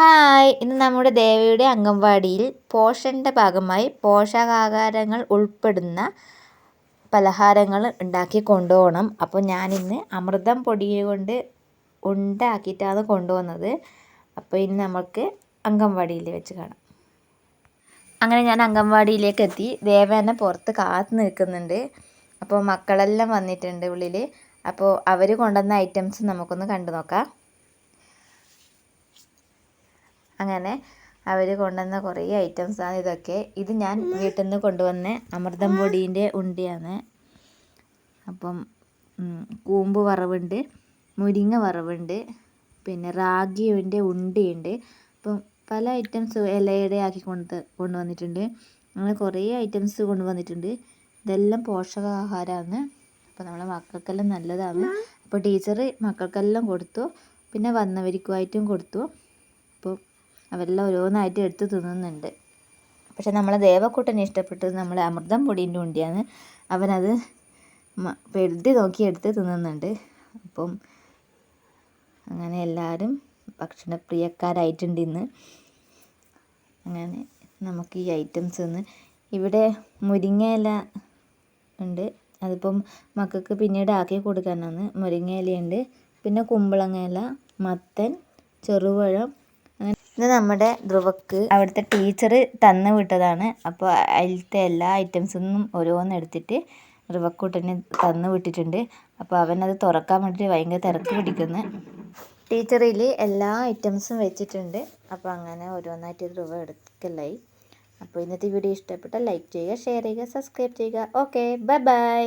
Hi, ഇന്ന് നമ്മുടെ ദേവയുടെ അംഗൻവാടിയിൽ പോഷൻ്റെ ഭാഗമായി പോഷകാഹാരങ്ങൾ ഉൾപ്പെടുന്ന പലഹാരങ്ങൾ ഉണ്ടാക്കി കൊണ്ടുപോകണം. അപ്പോൾ ഞാനിന്ന് അമൃതം പൊടി കൊണ്ട് ഉണ്ടാക്കിയിട്ടാണ് കൊണ്ടുവന്നത്. അപ്പോൾ ഇന്ന് നമുക്ക് അംഗൻവാടിയിൽ വെച്ച് കാണാം. അങ്ങനെ ഞാൻ അംഗൻവാടിയിലേക്ക് എത്തി. ദേവേനെ പുറത്ത് കാത്തു നിൽക്കുന്നുണ്ട്. അപ്പോൾ മക്കളെല്ലാം വന്നിട്ടുണ്ട് ഉള്ളിൽ. അപ്പോൾ അവർ കൊണ്ടുവന്ന ഐറ്റംസ് നമുക്കൊന്ന് കണ്ടു നോക്കാം. അങ്ങനെ അവർ കൊണ്ടുവന്ന കുറേ ഐറ്റംസാണ് ഇതൊക്കെ. ഇത് ഞാൻ വീട്ടിൽ നിന്ന് കൊണ്ടുവന്ന അമൃതം പൊടീൻ്റെ ഉണ്ടിയാണ്. അപ്പം കൂമ്പ് വറവുണ്ട്, മുരിങ്ങ വറവുണ്ട്, പിന്നെ റാഗിയുടെ ഉണ്ടിയുണ്ട്. അപ്പം പല ഐറ്റംസ് ഇലയുടെ ആക്കി കൊണ്ടുവന്നിട്ടുണ്ട്. അങ്ങനെ കുറേ ഐറ്റംസ് കൊണ്ടുവന്നിട്ടുണ്ട്. ഇതെല്ലാം പോഷകാഹാരമാണ്. അപ്പോൾ നമ്മളെ മക്കൾക്കെല്ലാം നല്ലതാണ്. അപ്പോൾ ടീച്ചർ മക്കൾക്കെല്ലാം കൊടുത്തു, പിന്നെ വന്നവർക്കുമായിട്ടും കൊടുത്തു. അപ്പോൾ അവരെല്ലാം ഓരോന്നായിട്ട് എടുത്ത് തിന്നുന്നുണ്ട്. പക്ഷെ നമ്മളെ ദേവക്കുട്ടന് ഇഷ്ടപ്പെട്ടത് നമ്മളെ അമൃതം പൊടീൻ്റെ ഉണ്ടിയാണ്. അവനത് പെടുത്തി നോക്കി എടുത്ത് തിന്നുന്നുണ്ട്. അപ്പം അങ്ങനെ എല്ലാവരും ഭക്ഷണപ്രിയക്കാരായിട്ടുണ്ട് ഇന്ന്. അങ്ങനെ നമുക്ക് ഈ ഐറ്റംസ് ഒന്ന് ഇവിടെ മുരിങ്ങയില ഉണ്ട്. അതിപ്പം മക്കൾക്ക് പിന്നീട് ആക്കി കൊടുക്കാനാണ്. മുരിങ്ങയിലയുണ്ട്, പിന്നെ കുമ്പളങ്ങ ഇല, മത്തൻ, ചെറുപഴം. ഇത് നമ്മുടെ ധ്രുവക്ക് അവിടുത്തെ ടീച്ചർ തന്നു വിട്ടതാണ്. അപ്പോൾ അതിലത്തെ എല്ലാ ഐറ്റംസൊന്നും ഓരോന്ന് എടുത്തിട്ട് ധ്രുവക്കൂട്ടന് തന്നു വിട്ടിട്ടുണ്ട്. അപ്പോൾ അവനത് തുറക്കാൻ വേണ്ടിയിട്ട് ഭയങ്കര തിരക്ക് പിടിക്കുന്നു. ടീച്ചറിൽ എല്ലാ ഐറ്റംസും വെച്ചിട്ടുണ്ട്. അപ്പോൾ അങ്ങനെ ഓരോന്നായിട്ട് ധ്രുവ എടുക്കലായി. അപ്പോൾ ഇന്നത്തെ വീഡിയോ ഇഷ്ടപ്പെട്ടാൽ ലൈക്ക് ചെയ്യുക, ഷെയർ ചെയ്യുക, സബ്സ്ക്രൈബ് ചെയ്യുക. Okay, bye bye.